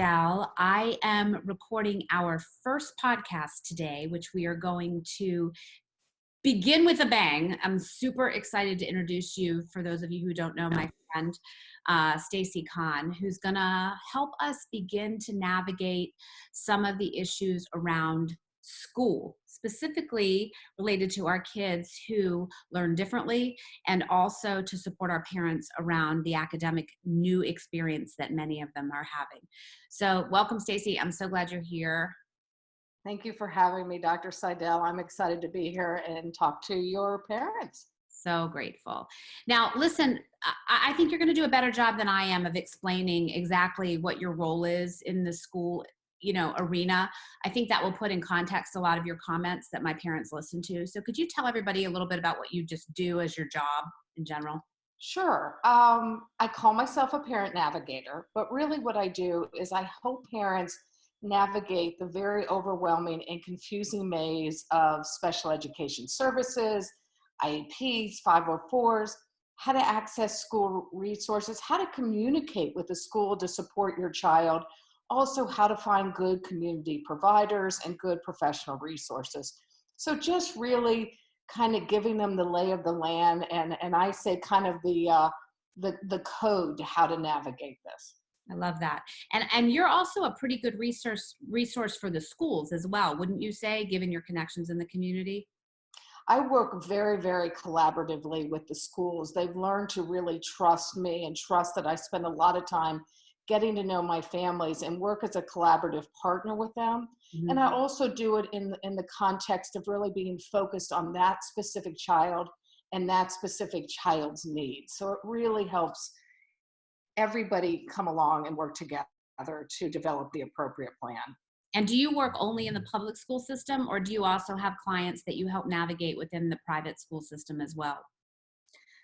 Seidel. I am recording our first podcast today, which we are going to begin with a bang. I'm super excited to introduce you, for those of you who don't know, my friend, Stacey Kohn, who's going to help us begin to navigate some of the issues around school, specifically related to our kids who learn differently, and also to support our parents around the academic new experience that many of them are having. So welcome, Stacey. I'm so glad you're here. Thank you for having me, Dr. Seidel. I'm excited to be here and talk to your parents. So grateful. Now, listen, I think you're going to do a better job than I am of explaining exactly what your role is in the school, arena. I think that will put in context a lot of your comments that my parents listen to. So could you tell everybody a little bit about what you just do as your job in general? Sure. I call myself a parent navigator, but really what I do is I help parents navigate the very overwhelming and confusing maze of special education services, IEPs, 504s, how to access school resources, how to communicate with the school to support your child, also how to find good community providers and good professional resources. So just really kind of giving them the lay of the land, and I say kind of the code to how to navigate this. I love that. And you're also a pretty good resource for the schools as well, wouldn't you say, given your connections in the community? I work very, very collaboratively with the schools. They've learned to really trust me and trust that I spend a lot of time getting to know my families and work as a collaborative partner with them. Mm-hmm. And I also do it in the context of really being focused on that specific child and that specific child's needs. So it really helps everybody come along and work together to develop the appropriate plan. And do you work only in the public school system, or do you also have clients that you help navigate within the private school system as well?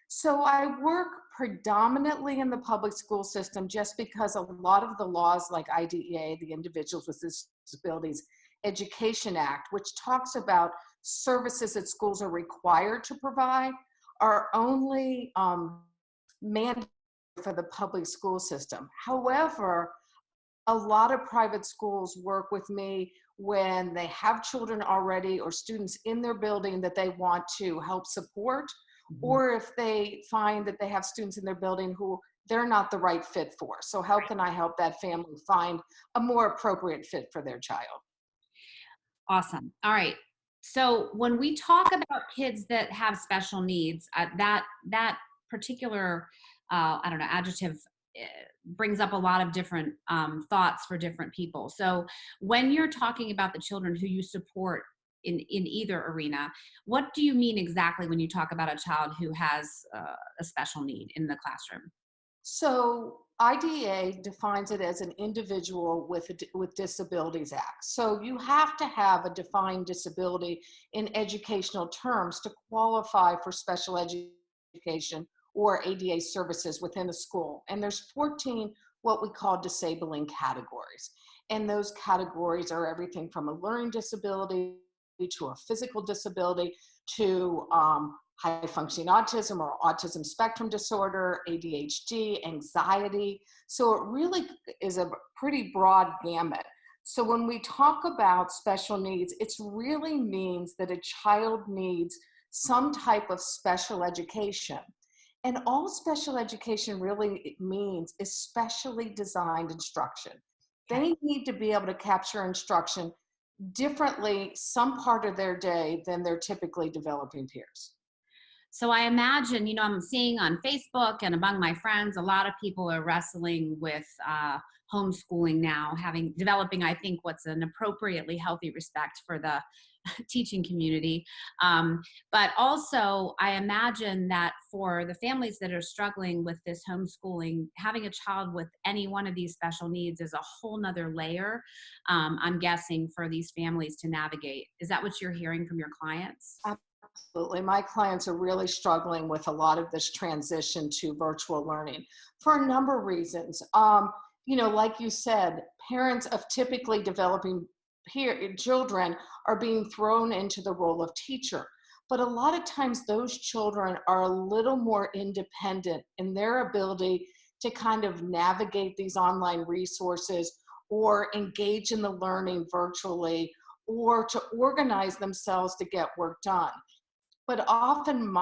So I work predominantly in the public school system just because a lot of the laws like IDEA, the Individuals with Disabilities Education Act, which talks about services that schools are required to provide, are only mandated for the public school system. However, a lot of private schools work with me when they have children already or students in their building that they want to help support, or if they find that they have students in their building who they're not the right fit for. So how can I help that family find a more appropriate fit for their child? Awesome. All right. So when we talk about kids that have special needs, that particular, I don't know, adjective brings up a lot of different thoughts for different people. So when you're talking about the children who you support in either arena, what do you mean exactly when you talk about a child who has a special need in the classroom? So IDEA defines it as an individual with Disabilities Act. So you have to have a defined disability in educational terms to qualify for special education or ADA services within a school. And there's 14 what we call disabling categories. And those categories are everything from a learning disability to a physical disability to high functioning autism or autism spectrum disorder, ADHD, anxiety. So it really is a pretty broad gamut. So when we talk about special needs, it really means that a child needs some type of special education. And all special education really means is specially designed instruction. They need to be able to capture instruction differently some part of their day than their typically developing peers. So I imagine, I'm seeing on Facebook and among my friends, a lot of people are wrestling with homeschooling now, developing, I think, what's an appropriately healthy respect for the teaching community. But also, I imagine that for the families that are struggling with this homeschooling, having a child with any one of these special needs is a whole nother layer, I'm guessing, for these families to navigate. Is that what you're hearing from your clients? Absolutely. My clients are really struggling with a lot of this transition to virtual learning for a number of reasons. Like you said, parents of typically developing children are being thrown into the role of teacher. But a lot of times those children are a little more independent in their ability to kind of navigate these online resources or engage in the learning virtually, or to organize themselves to get work done. But often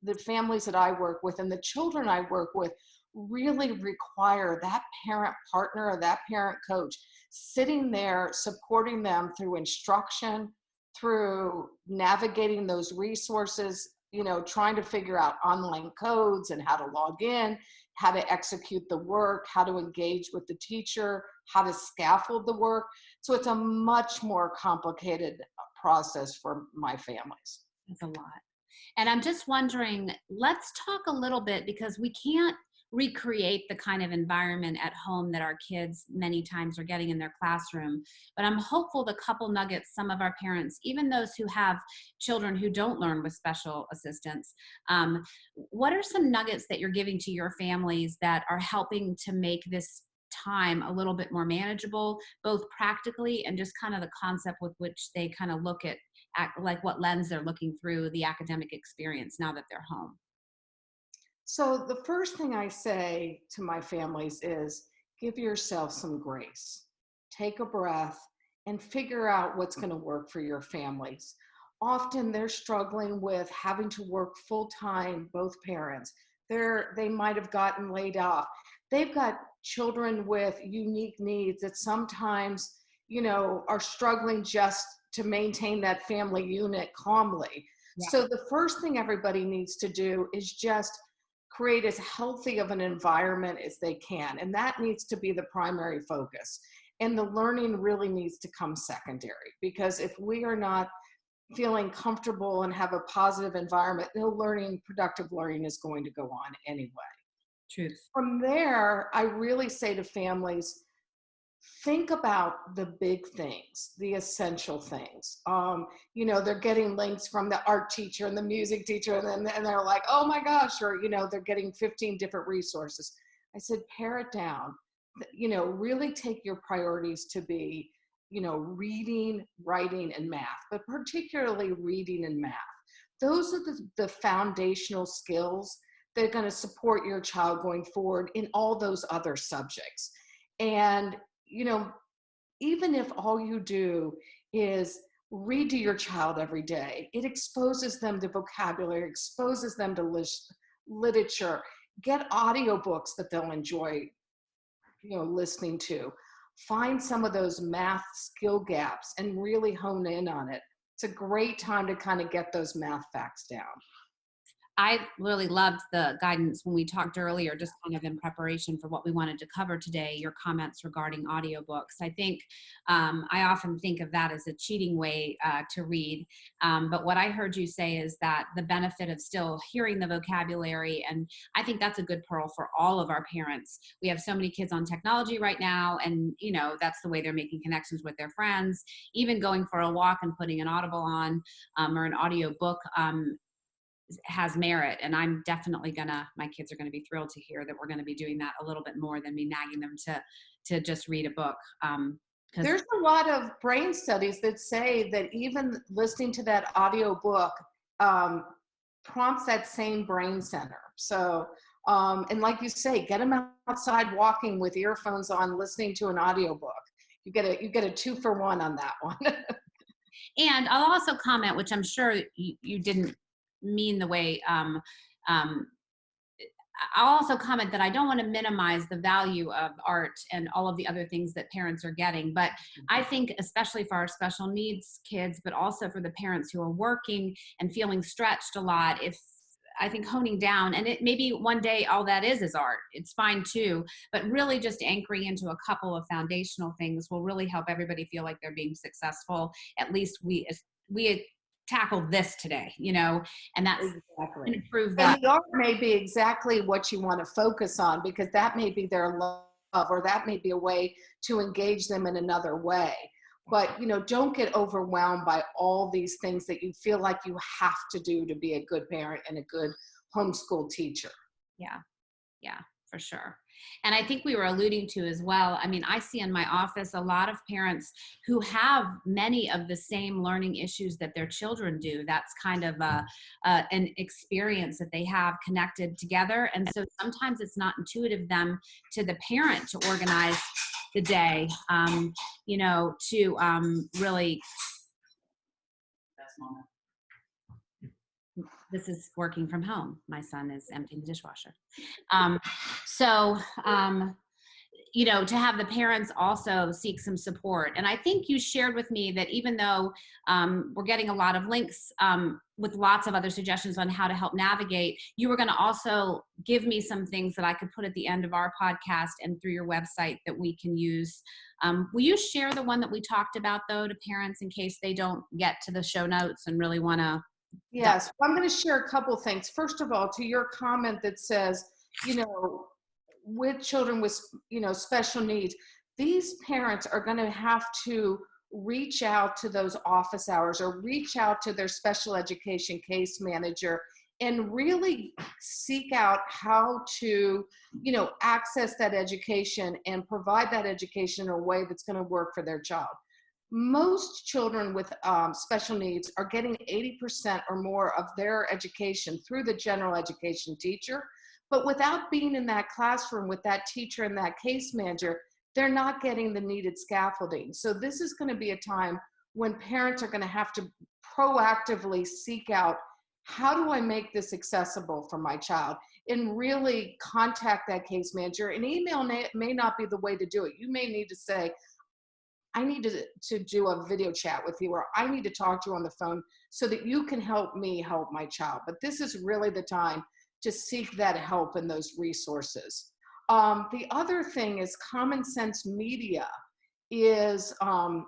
the families that I work with and the children I work with really require that parent partner or that parent coach sitting there supporting them through instruction, through navigating those resources, trying to figure out online codes and how to log in, how to execute the work, how to engage with the teacher, how to scaffold the work. So it's a much more complicated process for my families. That's a lot. And I'm just wondering, let's talk a little bit, because we can't recreate the kind of environment at home that our kids many times are getting in their classroom. But I'm hopeful the couple nuggets some of our parents, even those who have children who don't learn with special assistance, what are some nuggets that you're giving to your families that are helping to make this time a little bit more manageable, both practically and just kind of the concept with which they kind of look at like what lens they're looking through the academic experience now that they're home? So the first thing I say to my families is give yourself some grace. Take a breath and figure out what's going to work for your families. Often they're struggling with having to work full time, both parents. They might have gotten laid off. They've got children with unique needs that sometimes, are struggling just to maintain that family unit calmly. Yeah. So the first thing everybody needs to do is just create as healthy of an environment as they can. And that needs to be the primary focus. And the learning really needs to come secondary, because if we are not feeling comfortable and have a positive environment, productive learning is going to go on anyway. Truth. From there, I really say to families, think about the big things, the essential things. They're getting links from the art teacher and the music teacher, and they're like, oh my gosh, or, they're getting 15 different resources. I said, pare it down, really take your priorities to be, reading, writing, and math, but particularly reading and math. Those are the foundational skills that are going to support your child going forward in all those other subjects. And even if all you do is read to your child every day, it exposes them to vocabulary, exposes them to literature. Get audiobooks that they'll enjoy, listening to. Find some of those math skill gaps and really hone in on it. It's a great time to kind of get those math facts down. I really loved the guidance when we talked earlier, just kind of in preparation for what we wanted to cover today, your comments regarding audiobooks. I think I often think of that as a cheating way to read. But what I heard you say is that the benefit of still hearing the vocabulary, and I think that's a good pearl for all of our parents. We have so many kids on technology right now, and that's the way they're making connections with their friends. Even going for a walk and putting an Audible on or an audiobook has merit. And I'm definitely my kids are gonna be thrilled to hear that we're gonna be doing that a little bit more than me nagging them to just read a book. There's a lot of brain studies that say that even listening to that audio book prompts that same brain center. So, and like you say, get them outside walking with earphones on, listening to an audiobook. You get a 2-for-1 on that one. And I'll also comment, which I'm sure you didn't mean the way, I'll also comment that I don't want to minimize the value of art and all of the other things that parents are getting. But I think especially for our special needs kids, but also for the parents who are working and feeling stretched a lot, I think honing down, and it maybe one day all that is art. It's fine too, but really just anchoring into a couple of foundational things will really help everybody feel like they're being successful. At least we tackled this today, and that's exactly. improve that. And the art may be exactly what you want to focus on, because that may be their love, or that may be a way to engage them in another way. But, don't get overwhelmed by all these things that you feel like you have to do to be a good parent and a good homeschool teacher. Yeah, for sure. And I think we were alluding to as well, I mean, I see in my office a lot of parents who have many of the same learning issues that their children do. That's kind of an experience that they have connected together. And so sometimes it's not intuitive to the parent to organize the day, you know, to really, this is working from home. My son is emptying the dishwasher. Um, so, you know, to have the parents also seek some support. And I think you shared with me that even though we're getting a lot of links with lots of other suggestions on how to help navigate, you were going to also give me some things that I could put at the end of our podcast and through your website that we can use. Will you share the one that we talked about, though, to parents in case they don't get to the show notes and really want to? Yes, well, I'm going to share a couple things. First of all, to your comment that says, you know, with children with, you know, special needs, these parents are going to have to reach out to those office hours or reach out to their special education case manager and really seek out how to, you know, access that education and provide that education in a way that's going to work for their child. Most children with special needs are getting 80% or more of their education through the general education teacher, but without being in that classroom with that teacher and that case manager, they're not getting the needed scaffolding. So this is going to be a time when parents are going to have to proactively seek out, how do I make this accessible for my child? And really contact that case manager. And email may not be the way to do it. You may need to say, I need to do a video chat with you, or I need to talk to you on the phone so that you can help me help my child. But this is really the time to seek that help and those resources. The other thing is Common Sense Media is,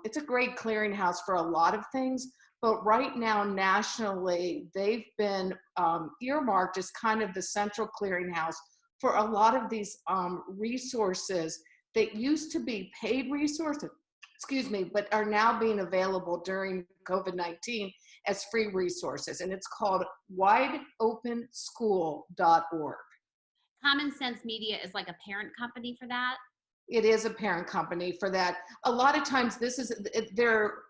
it's a great clearinghouse for a lot of things, but right now nationally, they've been earmarked as kind of the central clearinghouse for a lot of these resources that used to be paid resources, but are now being available during COVID-19 as free resources. And it's called wideopenschool.org. Common Sense Media is like a parent company for that? It is a parent company for that. A lot of times this is their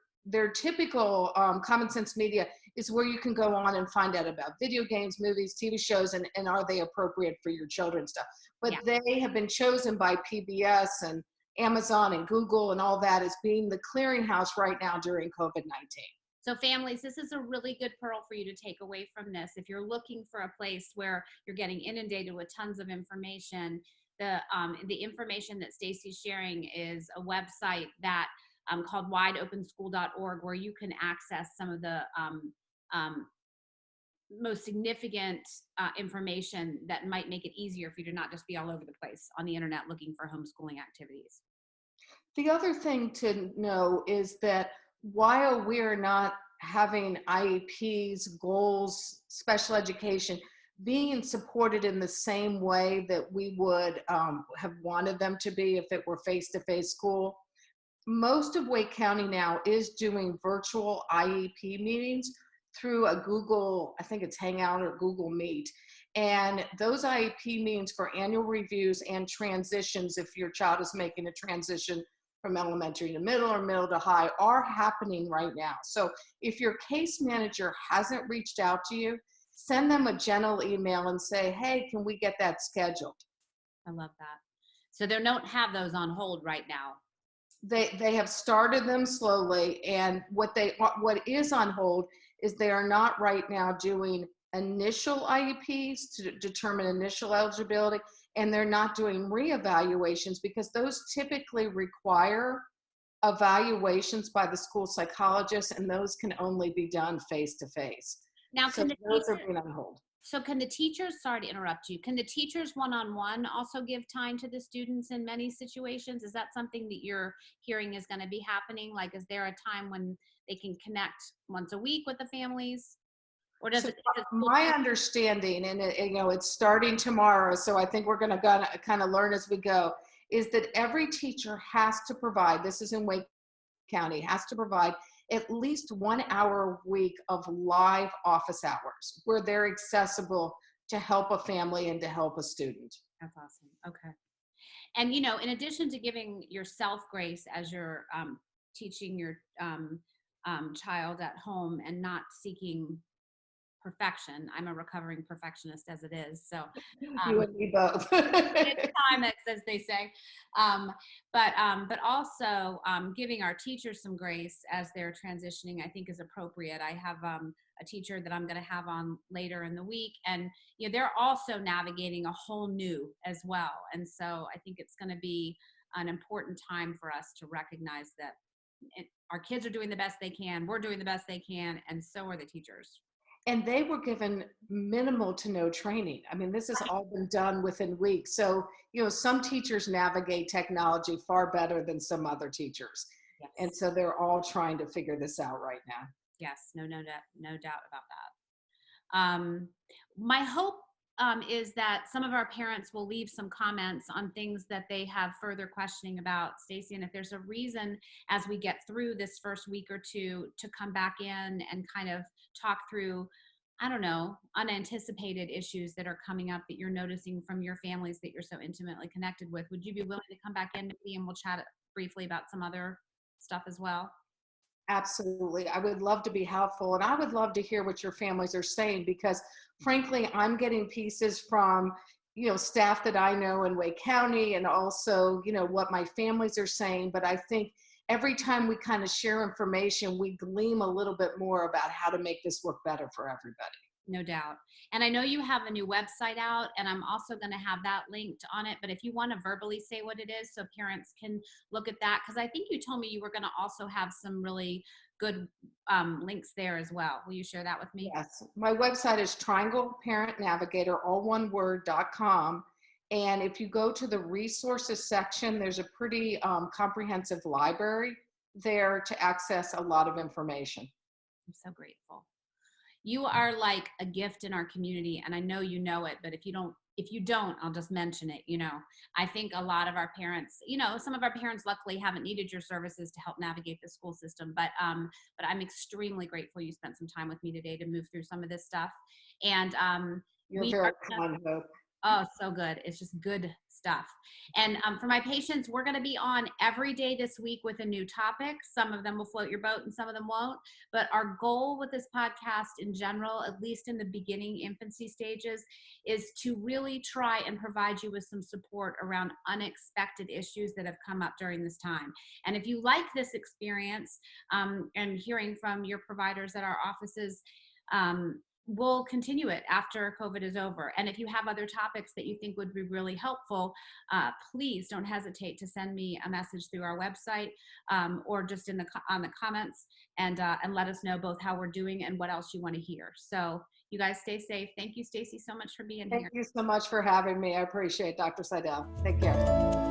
typical Common Sense Media is where you can go on and find out about video games, movies, TV shows, and are they appropriate for your children stuff. But yeah, they have been chosen by PBS and Amazon and Google and all that as being the clearinghouse right now during COVID-19. So families, this is a really good pearl for you to take away from this. If you're looking for a place where you're getting inundated with tons of information, the information that Stacey's sharing is a website that called wideopenschool.org, where you can access some of the most significant information that might make it easier for you to not just be all over the place on the internet looking for homeschooling activities. The other thing to know is that while we're not having IEPs, goals, special education, being supported in the same way that we would have wanted them to be if it were face-to-face school, most of Wake County now is doing virtual IEP meetings through a Google, I think it's Hangout or Google Meet. And those IEP meetings for annual reviews and transitions, if your child is making a transition from elementary to middle or middle to high, are happening right now. So if your case manager hasn't reached out to you, send them a gentle email and say, hey, can we get that scheduled? I love that. So they don't have those on hold right now. They have started them slowly, and what is on hold is they are not right now doing initial IEPs to determine initial eligibility, and they're not doing reevaluations because those typically require evaluations by the school psychologist, and those can only be done face to face. Now, so those are being on hold. So can the teachers, sorry to interrupt you, can the teachers one-on-one also give time to the students in many situations? Is that something that you're hearing is going to be happening? Like, is there a time when they can connect once a week with the families? Or does my understanding, and it's starting tomorrow, so I think we're going to kind of learn as we go, is that every teacher has to provide, this is in Wake County, has to provide at least 1 hour a week of live office hours where they're accessible to help a family and to help a student. That's awesome. Okay. And, in addition to giving yourself grace as you're teaching your child at home and not seeking perfection. I'm a recovering perfectionist as it is. So You and me both. it's time, as they say. But also giving our teachers some grace as they're transitioning, I think is appropriate. I have a teacher that I'm going to have on later in the week, and they're also navigating a whole new as well. And so I think it's going to be an important time for us to recognize that our kids are doing the best they can, we're doing the best they can, and so are the teachers. And they were given minimal to no training. I mean, this has all been done within weeks. So, some teachers navigate technology far better than some other teachers. Yes. And so they're all trying to figure this out right now. Yes, no doubt about that. My hope is that some of our parents will leave some comments on things that they have further questioning about, Stacey. And if there's a reason as we get through this first week or two to come back in and kind of talk through, I don't know, unanticipated issues that are coming up that you're noticing from your families that you're so intimately connected with, would you be willing to come back in maybe and we'll chat briefly about some other stuff as well? Absolutely. I would love to be helpful, and I would love to hear what your families are saying, because frankly, I'm getting pieces from, staff that I know in Wake County, and also, what my families are saying. But I think every time we kind of share information, we glean a little bit more about how to make this work better for everybody. No doubt. And I know you have a new website out, and I'm also going to have that linked on it. But if you want to verbally say what it is so parents can look at that, because I think you told me you were going to also have some really good links there as well. Will you share that with me? Yes. My website is triangleparentnavigator, all one word.com. And if you go to the resources section, there's a pretty comprehensive library there to access a lot of information. I'm so grateful. You are like a gift in our community, and I know you know it, but if you don't, I'll just mention it. I think a lot of our parents, some of our parents luckily haven't needed your services to help navigate the school system, but I'm extremely grateful you spent some time with me today to move through some of this stuff. And You're very kind, Hope. Oh, so good. It's just good stuff. And for my patients, we're going to be on every day this week with a new topic. Some of them will float your boat and some of them won't. But our goal with this podcast in general, at least in the beginning infancy stages, is to really try and provide you with some support around unexpected issues that have come up during this time. And if you like this experience and hearing from your providers at our offices, we'll continue it after COVID is over. And if you have other topics that you think would be really helpful, please don't hesitate to send me a message through our website or just on the comments and let us know both how we're doing and what else you want to hear. So you guys stay safe. Thank you, Stacey, so much for being here. Thank you so much for having me. I appreciate it, Dr. Seidel. Take care.